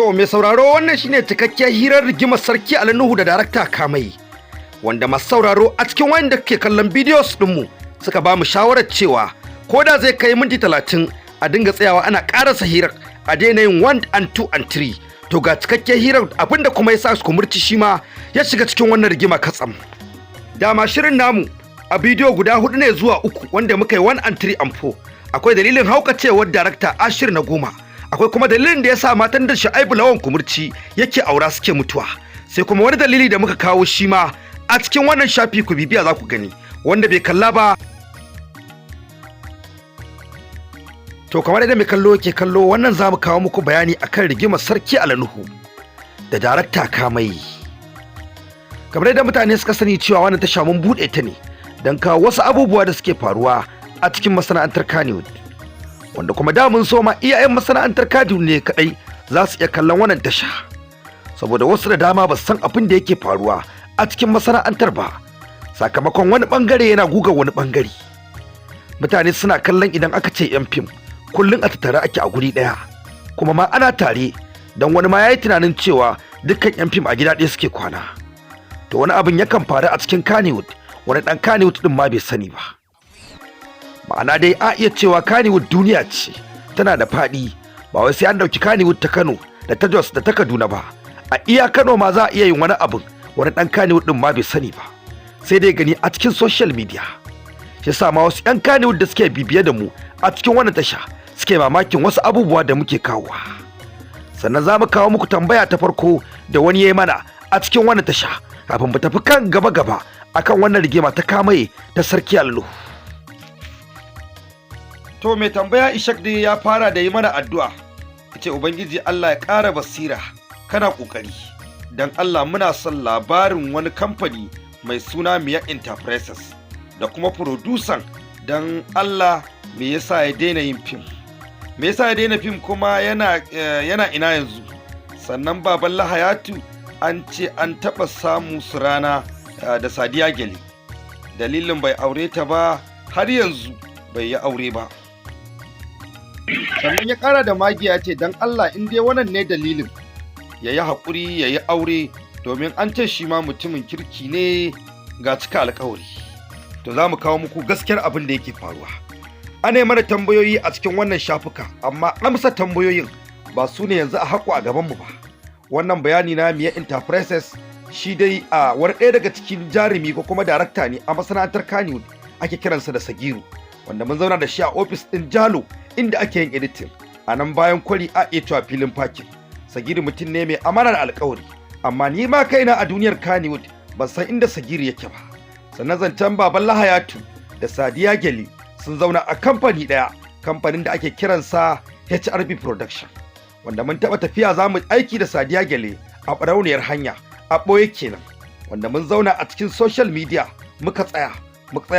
To mai sauraro wannan shine cikakkiyar hirar rigimar Sarki Ali Nuhu da darakta Kamai, wanda masu sauraro a cikin wanda ke kallon bidiyos ɗinmu suka ba mu shawarar cewa ko da zai kai minti 30 a dinga tsayawa ana ƙarasa hirar a daina yin 1 and 2 and 3. To ga cikakkiyar hirar abinda kuma ya sa su kumurci shi ma ya shiga cikin wannan rigima katsam. Dama shirin namu a bidiyo guda 4 ne zuwa 3 wanda muka yi 1 and 3 and 4. Akwai dalilin haukacewar darakta Ashir na Goma. Akwai kuma dalilin da ya sa matan da Shu'aibu Lawan Kumurci yake aura suke mutuwa. Sai kuma wani dalili da muka kawo shi ma a cikin wannan shafi ku bibiya za ku gani. Wanda bai kalla ba, to kamar yadda mai kallo ke kallo, wannan za mu kawo muku bayani akan rigimar Sarki Ali Nuhu da darakta Kamai. Kamar yadda mutane suka sani cewa wannan tasha mun buɗe ta ne don kawo wasu abubuwa da suke faruwa a cikin masana'antar Kannywood, wanda kuma da mun so ma iyayen masana'antar Kannywood ne kadai za su iya kallon wannan tasha, saboda wasu da dama ba su san abin da yake faruwa a cikin masana'antar ba, sakamakon wani bangare yana guga wani bangare. Mutane suna kallon idan aka ce yan fim kullun a tattare ake a guri daya, kuma ma ana tare, don wani ma yayi tunanin cewa dukkan yan fim a gida ɗaya suke kwana. To wani abin yakan faru a cikin Kannywood, wani dan Kannywood din ma bai sani ba. Ma'ana dai a iya cewa Kannywood duniya ce, tana da faɗi, ba wai sai an dauki Kannywood ta Kano da ta Jos da ta Kaduna ba. A iya Kano ma za a iya yin wani abin wani dan Kannywood din ma bai sani ba, sai dai gani a cikin social media. Shi yasa ma wasu yan Kannywood da suke bibiye da mu a cikin wannan tasha suke mamakin wasu abubuwa da muke kawowa. Sannan za mu kawo muku tambaya ta farko da wani yayi mana a cikin wannan tasha kafin mu tafi kan gaba akan wannan rigima ta Kamai ta Sarki Ali Nuhu. To mai tambaya Ishak dai ya fara da yi mana addu'a, yace Ubangiji Allah ya ƙara basira, kana ƙoƙari. Dan Allah muna son labarin wani kamfani mai suna Miya Enterprises da kuma producer, dan Allah me yasa ya daina yin fim? Me yasa ya daina fim kuma yana ina yanzu? Sannan baban Lahayatu an ce an taɓa samu su rana da Sadiya Gele. Dalilin bai aure ta ba, har yanzu bai yi aure ba. Sannan ya ƙara da magiya ce don Allah in dai wannan ne dalilin ya yi haƙuri ya yi aure, domin an ce shi ma mutumin kirki ne ga cika alƙawari. To za mu kawo muku gaskiyar abin da yake faruwa. Ana yi mana tambayoyi a cikin wannan shafuka, amma amsa tambayoyin ba su ne yanzu a haƙo a gabanmu ba. Wannan bayani na Miya Enterprises shi dai a wani ɗaya daga cikin jarumi ko kuma darakta ne a masana'antar Kannywood ake kiransa da Sagiru, wanda mun zauna da shi a ofis ɗin Jalo inda ake yin editing a nan bayan kwari a cewa filin fakin. Sagiru mutum ne mai amanar alƙawari, amma ni ma kaina a duniyar Kannywood ban san inda Sagiru yake ba. Sannan zancen baban Lahayatu da Sadiya Gele sun zauna a kamfani ɗaya, kamfanin da ake kiransa HRB Production, wanda mun taɓa tafiya za mu aiki da Sadiya Gele a ɓarauniyar hanya a ɓoye kenan, wanda mun zauna a cikin social media muka tsaya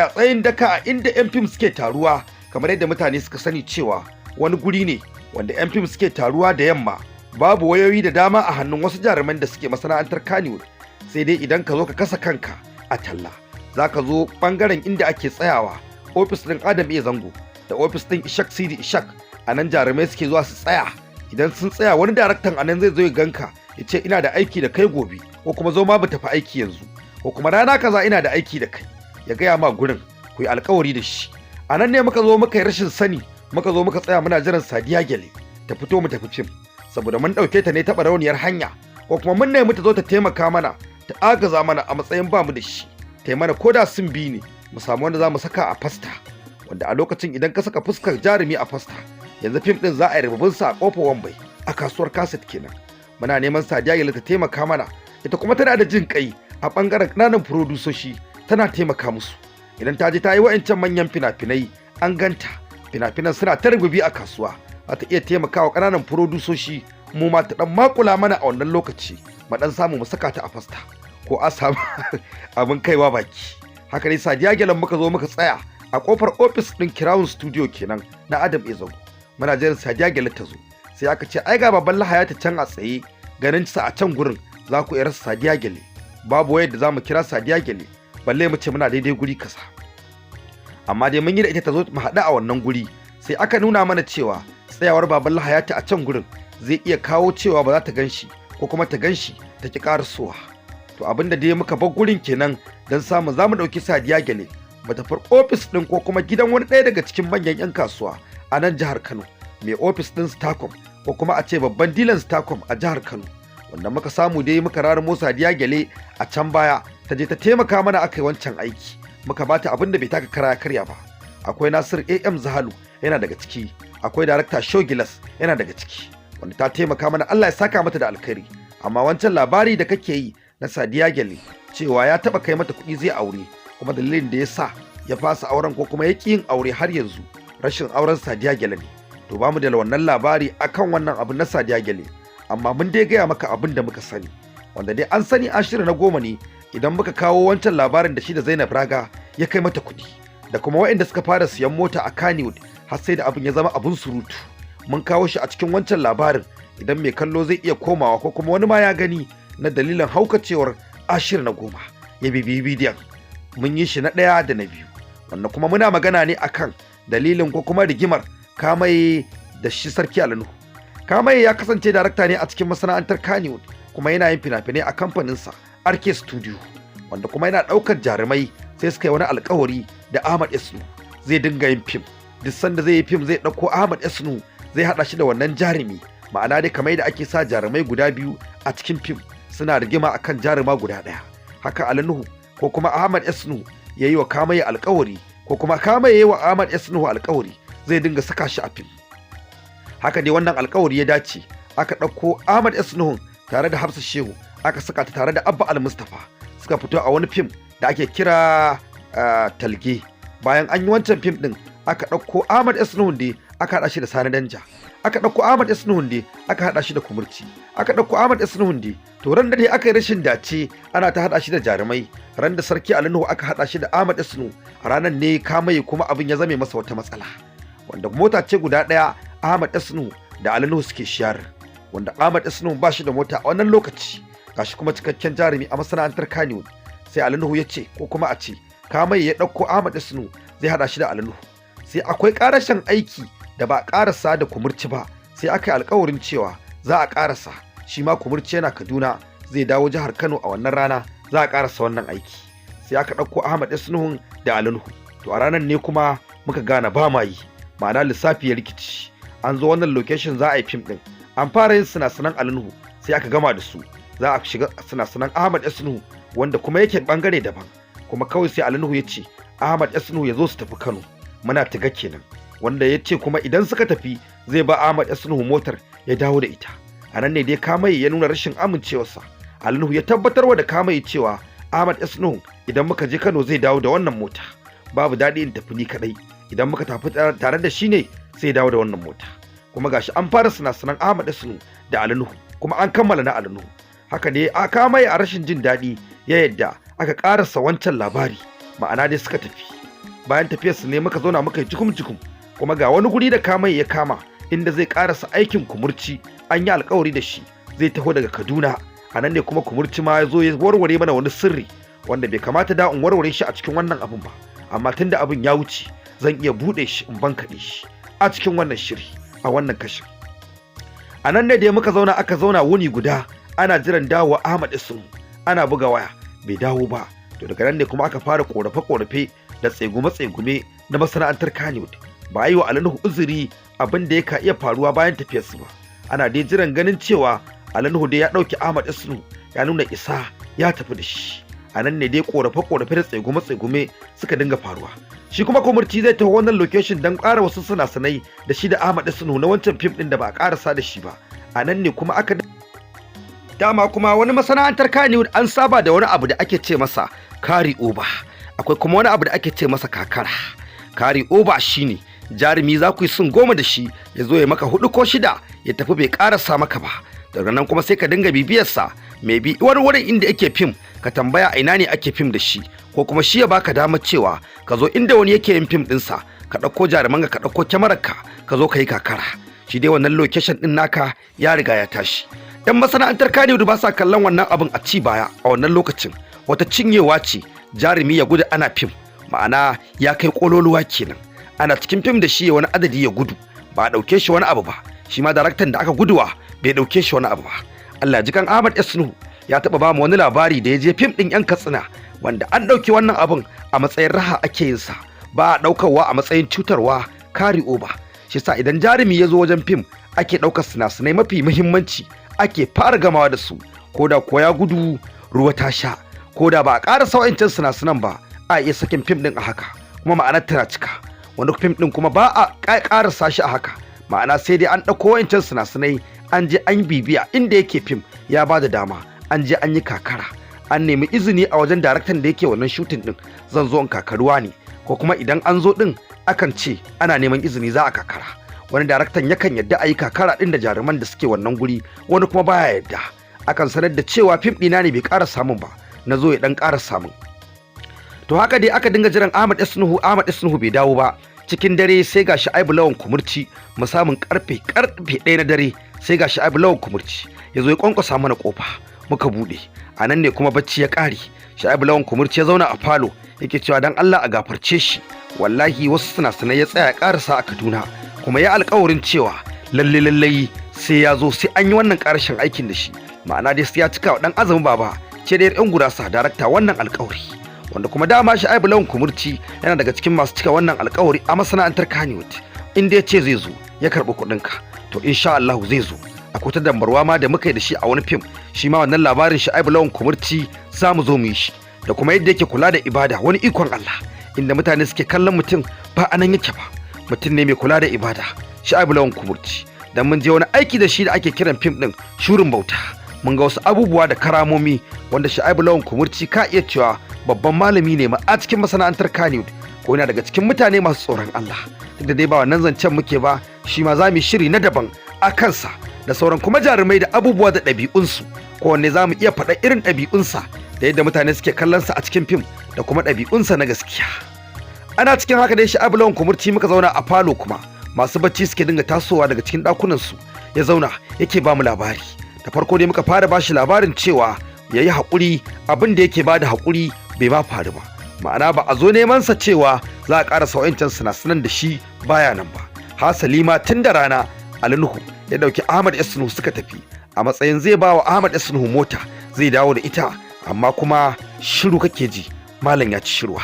tsayin daka a inda 'yan fim suke taruwa. Kamar yadda mutane suka sani cewa wani guri ne wanda 'yan fim suke taruwa da yamma, babu wayoyi da dama a hannun wasu jaruman da suke masana'antar Kannywood, sai dai idan ka zo ka kasa kanka a talla, za ka zo ɓangaren inda ake tsayawa, ofis ɗin Adam A Zango da ofis ɗin Ishak Sidi Ishak. A nan jarumai suke zuwa su tsaya, idan sun tsaya wani daraktan a nan zai zo ya ganka ya ce ina da aiki da kai gobe, ko kuma zo ma mu tafi aiki yanzu, ko kuma rana kaza ina da aiki da kai, ya gaya ma gurin ku yi alkawari da shi. A nan ne muka zo muka yi rashin sani, muka zo muka tsaya muna jiran Sadiya Gele ta fito mu tafi fim, saboda mun ɗauke ta ne ta ɓarauniyar hanya, ko kuma mun nemi ta zo ta taimaka mana, ta agaza mana a matsayin ba mu da shi, ta yi mana koda sun bi ne mu samu wanda za mu saka a fasta, wanda a lokacin idan ka saka fuskar jarumi a fasta, yanzu fim ɗin za a yi rububinsa a ƙofar Wambai a kasuwar kaset kenan. Muna neman Sadiya Gele ta taimaka mana, ita kuma tana da jin kai a ɓangaren ƙananan furodusoshi, tana taimaka musu. Idan ta je ta yi wa'ancan manyan fina-finai an ganta, fina-finan suna ta rububi a kasuwa, za ta iya taimakawa ƙananan furodusoshi, mu ma ta ɗan makula mana a wannan lokaci, mu ɗan samu mu saka ta a fasta, ko a samu abin kaiwa baki. Haka ne Sadiya Gele muka zo muka tsaya a ƙofar ofis ɗin Crown Studio kenan na Adam A Zango. Muna jiran Sadiya Gele ta zo, sai aka ce ai ga baban Lahayatu can a tsaye, ganin sa a can gurin za ku iya rasa Sadiya Gele, babu wayar da za mu kira Sadiya Gele balle mu ce muna daidai guri kasa. Amma dai mun yi da ita ta zo mu haɗu a wannan guri, sai aka nuna mana cewa tsayawar baban Lahayatu a can gurin zai iya kawo cewa ba za ta ganshi ko kuma ta ganshi ta ki karasowa. To abinda dai muka bar gurin kenan don samu zamu ɗauki Sadiya Gele mu tafi ofis ɗin ko kuma gidan wani ɗaya daga cikin manyan 'yan kasuwa a nan jihar Kano, mai ofis ɗin Starcom ko kuma a ce babban dilan Starcom a jihar Kano, wanda muka samu dai muka raramo Sadiya Gele a can baya ta je ta taimaka mana aka yi wancan aiki, muka bata abin da bai taka kara karya ba. Akwai Nasir AM Zahalu yana daga ciki, akwai Darakta Shogilas yana daga ciki, wanda ta taimaka mana, Allah ya saka mata da alkhairi. Amma wancan labari da kake yi na Sadiya Gele cewa ya taba kai mata kuɗi zai aure, kuma dalilin da ya sa ya fasa auren ko kuma ya ƙi yin aure har yanzu rashin auren Sadiya Gele ne. To bamu da wannan labari akan wannan abu na Sadiya Gele, amma mun dai gaya maka abin da muka sani, wanda dai an sani an shirya na 10 ne idan muka kawo wancan labarin da shi da Zainab Raga ya kai mata kuɗi, da kuma waɗanda suka fara siyan mota a Kannywood har sai da abin ya zama abun surutu. Mun kawo shi a cikin wancan labarin idan mai kallo zai iya komawa ko kuma wani ma ya gani na dalilin haukacewar Ashir na 10 ya bibiyi bidiyon. Mun yi shi na 1 da na 2, wanda kuma muna magana ne akan dalilin ko kuma rigimar Kamaye da shi Sarki Ali Nuhu. Kamaye ya kasance darakta ne a cikin masana'antar Kannywood, kuma yana yin fina-finai a kamfaninsa RK Studio, wanda kuma yana ɗaukar jarumai. Sai suka yi wani alkawari da Ahmad Esnu zai dinga yin fim, duk sanda zai yi fim zai ɗauko Ahmad Esnu zai haɗa shi da wannan jarumi, ma'ana dai kamar yadda ake sa jarumai guda biyu a cikin fim suna rigima akan jaruma guda ɗaya, haka Ali Nuhu ko kuma Ahmad Esnu ya yi wa Kamaye alkawari, ko kuma Kamaye ya yi wa Ahmad Esnu alkawari zai dinga saka shi a fim. Haka dai wannan alkawari ya dace, aka ɗauko Ahmad Esnu tare da Hafsa Shehu aka saka ta tare da Abba Al-Mustapha, suka fito a wani fim da ake kira Talge. Bayan an yi wancan fim ɗin aka ɗauko Ahmad Esnu dai aka haɗa shi da Sani Danja, aka ɗauko Ahmad Esnu dai aka haɗa shi da Kumurci, aka ɗauko Ahmad Esnu dai. To ran da dai aka yi rashin dace ana ta haɗa shi da jarumai, ran da Sarki Ali Nuhu aka haɗa shi da Ahmad Esnu, a ranar ne Kamaye kuma abin ya zame masa wata matsala, wanda mota ce guda ɗaya Ahmad Esnu da Ali Nuhu suke shiyar, wanda Ahmad Esnu ba shi da mota a wannan lokaci, gashi kuma cikakken jarumi a masana'antar Kannywood. Sai Ali Nuhu ya ce ko kuma a ce Kamaye ya ɗauko Ahmad Esnu zai haɗa shi da Ali Nuhu. Sai akwai ƙarashin aiki da ba a ƙarasa da Kumurci ba, sai aka yi alƙawarin cewa za a ƙarasa, shi ma Kumurci yana Kaduna zai dawo jihar Kano a wannan rana za a ƙarasa wannan aiki. Sai aka ɗauko Ahmad Esnu da Ali Nuhu. To a ranar ne kuma muka gane ba ma yi, ma'ana lissafi ya rikici. An zo wannan location za a yi fim ɗin, an fara yin sinasunan Ali Nuhu sai aka gama da su, za a shiga sinasunan Ahmad Esnu wanda kuma yake bangare daban, kuma kawai sai Ali Nuhu ya ce Ahmad Esnu ya zo su tafi Kano, muna tiga kenan, wanda ya ce kuma idan suka tafi zai ba Ahmad Esnu motar ya dawo da ita. A nan ne dai Kamaye ya nuna rashin amincewarsa. Ali Nuhu ya tabbatarwa da Kamaye cewa Ahmad Esnu idan muka je Kano zai dawo da wannan mota, babu daɗi in tafi ni kaɗai, idan muka tafi tare da shi ne sai dawo da wannan mota. Kuma gashi an fara sinasunan Ahmad Esnu da Ali Nuhu, kuma an kammala na Ali Nuhu. Haka dai a Kamaye a rashin jin daɗi ya yadda aka ƙarasa wancan labari, ma'ana dai suka tafi. Bayan tafiyarsu ne muka zauna muka yi cikum, kuma ga wani guri da Kamaye ya kama inda zai ƙarasa aikin Kumurci, an yi alƙawari da shi zai taho daga Kaduna. A nan ne kuma Kumurci ma ya zo ya warware mana wani sirri wanda bai kamata da in warware shi a cikin wannan abin ba, amma tunda abin ya wuce zan iya buɗe shi in bankaɗe shi a cikin wannan shiri a wannan kashin. A nan ne da muka zauna aka zauna wuni guda ana jiran dawowa Ahmad Esnu, ana buga waya bai dawo ba. To daga nan ne kuma aka fara korafe da tsegume na masana'antar Kannywood. Ba yi wa Ali Nuhu uzuri abin da ya iya faruwa bayan tafiyarsu ba, ana dai jiran ganin cewa Ali Nuhu dai ya ɗauki Ahmad Esnu ya nuna isa ya tafi da shi. A nan ne dai korafe da tsegume suka dinga faruwa. Shi kuma Kumurci zai taho wannan location don ƙara wasu sinasanai da shi da Ahmad Esnu na wancan fim ɗin da ba a ƙarasa da shi ba. A nan ne kuma aka dama kuma wani masana'antar Kannywood an saba da wani abu da ake ce masa carry over, akwai kuma wani abu da ake ce masa kakara. Carry over shine jarumi za ku yi sun 10 da shi ya zo ya maka 4 ko 6 ya tafi bai ƙarasa maka ba, daga nan kuma sai ka dinga bibiyarsa, mai bi wani wurin inda ake fim ka tambaya ina ne ake fim da shi, ko kuma shi ya baka damar cewa ka zo inda wani yake yin fim ɗinsa ka ɗauko jaruman ka ɗauko kyamararka ka zo ka yi kakara. Shi dai wannan location ɗin naka ya riga ya tashi. Yan masana'antar Kannywood ba sa kallon wannan abin a ci baya a wannan lokacin, wata cinyewa ce jarumi ya gudu ana fim, ma'ana ya kai kololuwa kenan, ana cikin fim da shi ya wani adadi ya gudu ba a ɗauke shi wani abu ba. Shi ma daraktan da aka guduwa bai ɗauke shi wani abu ba. Allah jikan Ahmad S Nuhu ya taɓa ba mu wani labari da ya je fim ɗin 'yan Katsina wanda an ɗauki wannan abun a matsayin raha ake yin sa, ba a ɗaukarwa a matsayin cutarwa kari oba. Shi sa idan jarumi ya zo wajen fim ake ɗaukar sinasinai mafi muhimmanci ake fara gamawa da su, ko da kuwa ya gudu ruwa ta sha, ko da ba a ƙara sau'ancin sinasinan ba a iya sakin fim ɗin a haka kuma ma'anar tana cika. Wani fim ɗin kuma ba a ƙarasa shi a haka, ma'ana sai dai an ɗauko wa'ancan sinasinai an je an bibiya inda yake fim ya ba da dama, an je an yi kakara, an nemi izini a wajen daraktan da yake wannan shutin ɗin, zan zo in kakaruwa ne, ko kuma idan an zo ɗin akan ce ana neman izini za a kakara. Wani daraktan yakan yadda a yi kakara ɗin da jaruman da suke wannan guri, wani kuma baya yadda. Akan sanar da cewa fim ɗina ne bai ƙara samun ba, na zo ya ɗan ƙara samun. To haka dai aka dinga jiran Ahmad S Nuhu bai dawo ba. Cikin dare sai ga Sha'ibu Lawan Kumurci, musamman karfe 1 na dare sai ga Sha'ibu Lawan Kumurci ya zo ya kwankwasa mana kofa, muka bude. A nan ne kuma bacci ya ƙare. Sha'ibu Lawan Kumurci ya zauna a falo yake cewa dan Allah a gafarce shi, wallahi wasu sinasinai ya tsaya ya ƙarasa a Kaduna, kuma ya alƙawarin cewa lalle sai ya zo sai an yi wannan ƙarashin aikin da shi, ma'ana dai sai ya cika wa dan Azumi Baba ce da yan gurasa darakta wannan alƙawari, wanda kuma dama Sha'ibu Lawan Kumurci yana daga cikin masu cika wannan alƙawari a masana'antar Kannywood. In dai ce zai zo ya karɓi kuɗinka to insha Allah zai zo. Akwai ta dambarwa ma da muka yi da shi a wani fim, shi ma wannan labarin Sha'ibu Lawan Kumurci za mu zo mu yi shi, da kuma yadda yake kula da ibada, wani ikon Allah, inda mutane suke kallon mutum ba anan yake ba, mutum ne mai kula da ibada Sha'ibu Lawan Kumurci. Dan mun je wani aiki da shi da ake kiran fim ɗin Shurin Bauta, mun ga wasu abubuwa da karamomi wanda Sha'ibu Lawan Kumurci ka iya cewa babban malami ne ma a cikin masana'antar Kannywood, ko yana daga cikin mutane masu tsoron Allah. Duk da dai ba wannan zancen muke ba, shi ma za mu yi shiri na daban a kansa da sauran kuma jarumai da abubuwa da ɗabi'unsu, kowanne za mu iya faɗa irin ɗabi'unsa da yadda mutane suke kallon sa a cikin fim da kuma ɗabi'unsa na gaskiya. Ana cikin haka dai Sha'ibu Lawan Kumurci muka zauna a falo, kuma masu bacci suke dinga tasowa daga cikin ɗakunansu, ya zauna yake ba mu labari. Da farko dai muka fara bashi labarin cewa ya yi haƙuri, abin da yake ba da haƙuri bai ma faru ba, ma'ana ba a zo neman sa cewa za a ƙara sau'ancan sinasinan da shi baya nan ba. Hasali ma tun da rana Ali Nuhu ya ɗauki Ahmad S Nuhu suka tafi a matsayin zai ba wa Ahmad S Nuhu mota zai dawo da ita, amma kuma shiru kake ji malam ya ci shirwa.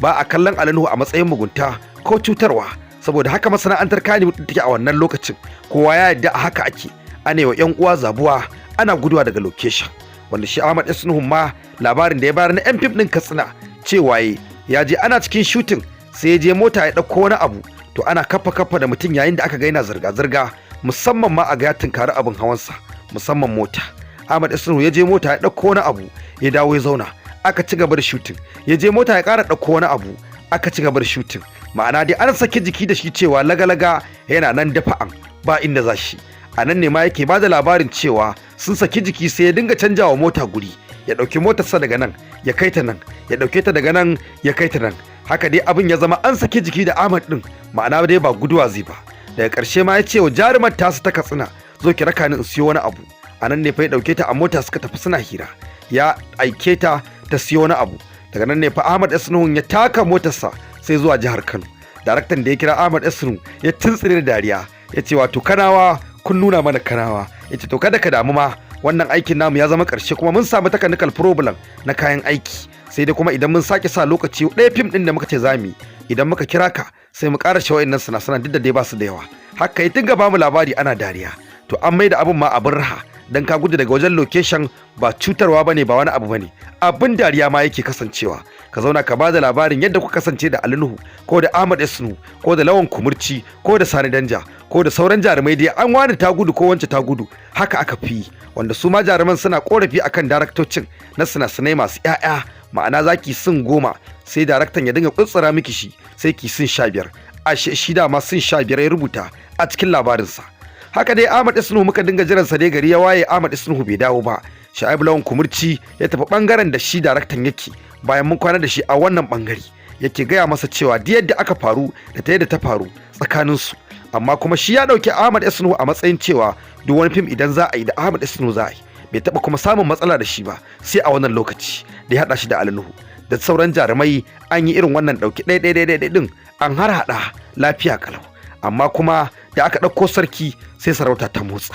Ba a kallon Ali Nuhu a matsayin mugunta ko cutarwa, saboda haka masana'antar Kannywood take a wannan lokacin, kowa ya yarda a haka ake, ana yi wa 'yan uwa zabuwa, ana guduwa daga location. Wanda shi Ahmad S Nuhu ma labarin da ya bayar na 'yan fim ɗin Katsina cewa ya je ana cikin shooting sai ya je mota ya ɗauko wani abu, to ana kafa da mutum yayin da aka ga yana zirga-zirga, musamman ma a ga ya tunkari abin hawansa, musamman mota. Ahmad S Nuhu ya je mota ya ɗauko wani abu ya dawo ya zauna, aka ci gaba da shooting. Ya je mota ya ƙara ɗauko wani abu, aka ci gaba da shooting. Ma'ana dai an saki jiki da shi cewa lagalaga yana nan dafa'an ba inda za shi. A nan ne ma yake ba da labarin cewa sun saki jiki sai ya dinga canjawa mota guri, ya ɗauki motarsa daga nan ya kai ta nan, ya ɗauke ta daga nan ya kai ta nan. Haka dai abin ya zama an saki jiki da Ahmad ɗin, ma'ana dai ba guduwa zai ba. Daga ƙarshe ma ya ce wa jarumar tasu ta Katsina, zo ki raka ni in siyo wani abu. A nan ne fa ya ɗauke ta a mota suka tafi suna hira, ya aike ta ta siyo wani abu. Daga nan ne fa Ahmad S Nuhu ya taka motarsa sai zuwa jihar Kano. Daraktan da ya kira Ahmad S Nuhu ya tuntsire da dariya, ya ce wato Kanawa kun nuna mana Kanawa. Ya ce to kada ka damu ma, wannan aikin namu ya zama ƙarshe, kuma mun samu technical problem na kayan aiki, sai dai kuma idan mun sake sa lokaci ɗaya fim ɗin da muka ce zamu, idan muka kira ka sai mu ƙara shawayin nan suna duk da dai ba su da yawa. Haka ya dinga ba mu labari ana dariya. To an maida abin ma abin raha, dan ka gudu daga wajen location ba cutarwa bane, ba wani abu bane, abin dariya ma yake kasancewa. Ka zauna ka bada labarin yadda kuka kasance da Ali Nuhu ko da Ahmad S Nuhu ko da Lawan Kumurci ko da Sani Danja ko da sauran jarumai dai an wani ta gudu ko wance ta gudu, haka aka fi, wanda su ma jaruman suna korafi akan daraktocin na sinasinai masu ƴaƴa, ma'ana zaki sun 10 sai daraktan ya dinga kutsura miki shi sai ki sun 15, a shi da ma sun 15 ya rubuta a cikin labarinsa. Haka dai Ahmad S Nuhu muka dinga jiran sa dai gari ya waye, Ahmad S Nuhu bai dawo ba. Sha'ibu Lawan Kumurci ya tafi bangaren da shi daraktan yake, bayan mun kwana da shi a wannan bangare yake gaya masa cewa duk yadda aka faru da ta yadda ta faru tsakaninsu, amma kuma shi ya dauki Ahmad S Nuhu a matsayin cewa duk wani fim idan za a yi da Ahmad S Nuhu za a yi, bai taba kuma samun matsala da shi ba sai a wannan lokaci da ya hada shi da Ali Nuhu. Da sauran jarumai an yi irin wannan dauki ɗaya din, an har hada lafiya kalau, amma kuma da aka ɗauko sarki sai sarauta ta motsa.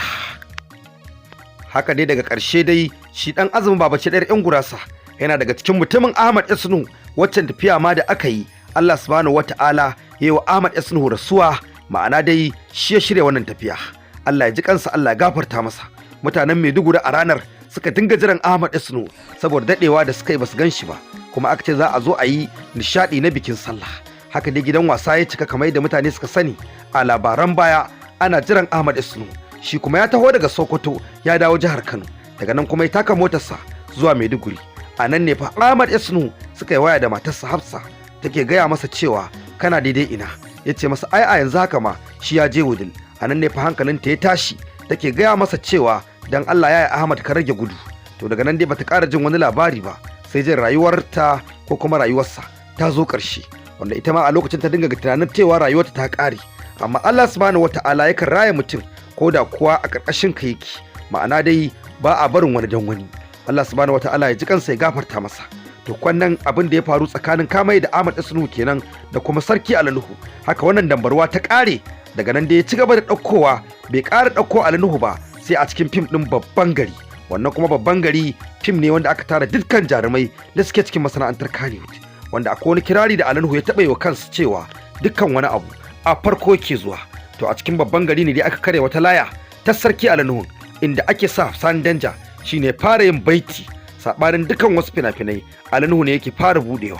haka dai daga ƙarshe dai shi ɗan Azumi Babace ɗayar 'yan gurasa yana daga cikin mutumin Ahmad S. Nuhu waccan tafiya ma da aka yi Allah subhanahu wata'ala ya yi wa Ahmad S. Nuhu rasuwa, ma'ana dai shi ya shirya wannan tafiya. Allah ya ji kansa, Allah ya gafarta masa. Mutanen Maiduguri a ranar suka dinga jiran Ahmad S. Nuhu saboda dadewa da suka yi basu gan shi ba, kuma aka ce za a zo a yi nishadi na bikin sallah. Haka dai gidan wasa ya cika kamar yadda mutane suka sani a labaran baya. Ana jiran Ahmad S. Nuhu, shi kuma ya taho daga Sokoto ya dawo jihar Kano, daga nan kuma ya taka motarsa zuwa Maiduguri. A nan ne fa Ahmad S. Nuhu suka yi waya da matarsa Hafsa, take gaya masa cewa kana daidai ina, ya ce masa ai a yanzu haka ma shi ya je Wudil. A nan ne fa hankalinta ya tashi, take gaya masa cewa dan Allah ya yi Ahmad ka rage gudu. To daga nan dai bata ƙara jin wani labari ba, sai jin rayuwarta ko kuma rayuwarsa ta zo ƙarshe, wanda ita ma a lokacin ta dinga tunanin cewa rayuwarta ta ƙare. Amma Allah subhanahu wata'ala yakan raya mutum ko da kuwa a ƙarƙashin ka yake, ma'ana dai ba a barin wani dan wani. Allah subhanahu wata'ala ya ji kansa ya gafarta masa. To kwannan abin da ya faru tsakanin Kamai da Ahmad S. Nuhu kenan da kuma Sarki Ali Nuhu. Haka wannan dambarwa ta ƙare, daga nan da ya ci gaba da ɗaukowa, bai ƙara ɗauko Ali Nuhu ba sai a cikin fim ɗin Babban Gari. Wannan kuma Babban Gari fim ne wanda aka tara dukkan jarumai da suke cikin masana'antar Kannywood, wanda akwai wani kirari da Ali Nuhu ya taɓa yi wa kansa cewa dukkan wani abu a farko yake zuwa. To a cikin Babban Gari ne dai aka karya wata laya ta Sarki Ali Nuhu, inda ake sa Sani Danja shine fara yin baiti, sabanin dukan wasu fina-finai Ali Nuhu ne yake fara budewa,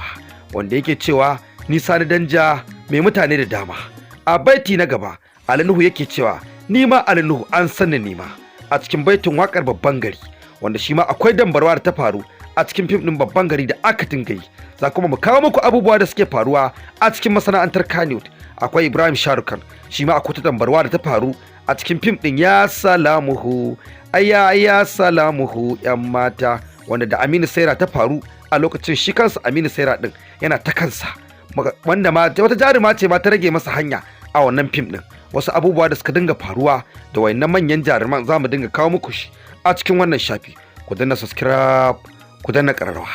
wanda yake cewa ni Sani Danja mai mutane da dama. A baiti na gaba Ali Nuhu yake cewa ni ma Ali Nuhu an sanni ni ma, a cikin baitin wakar Babban Gari, wanda shi ma akwai dambarwa da ta faru a cikin fim din Babban Gari da aka dinga yi. Za kuma mu kawo muku abubuwa da suke faruwa a cikin masana'antar Kannywood. Akwai Ibrahim Sharukan, shi ma akwai ta dambarwa da ta faru a cikin fim din Ya Salamuhu, ayya ya salamuhu yan mata, wanda da Aminu Saira ta faru a lokacin. Shi kansa Aminu Saira din yana ta kansa, wanda ma wata jaruma ce ma ta rage masa hanya a wannan fim din. Wasu abubuwa da suka dinga faruwa da wayannan manyan jaruman za mu dinga kawo muku shi a cikin wannan shafi. Ku danna subscribe, ku danna ƙararrawa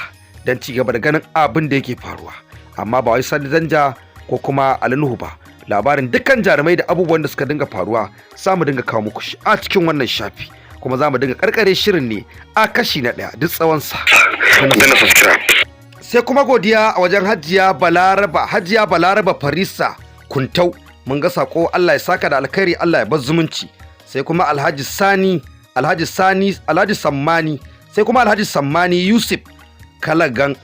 don ci gaba da ganin abin da yake faruwa. Amma ba wai Sani Danja ko kuma Ali Nuhu ba, labarin dukkan jarumai da abubuwan da suka dinga faruwa za mu dinga kawo muku shi a cikin wannan shafi, kuma za mu dinga karkare shirin ne a kashi na 1 duk tsawonsa. Sai kuma godiya a wajen Hajiya Balaraba Farisa Kuntau, mun ga sako, Allah ya saka da alkhairi, Allah ya bar zumunci. Sai kuma Alhaji Sammani Yusuf Kalagan,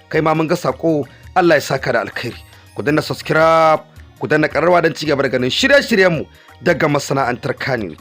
kai ma mun ga sako, Allah ya saka da alkhairi. Ku danna subscribe, ku danna ƙararrawa don ci gaba da ganin shirye-shiryenmu daga masana'antar Kannywood.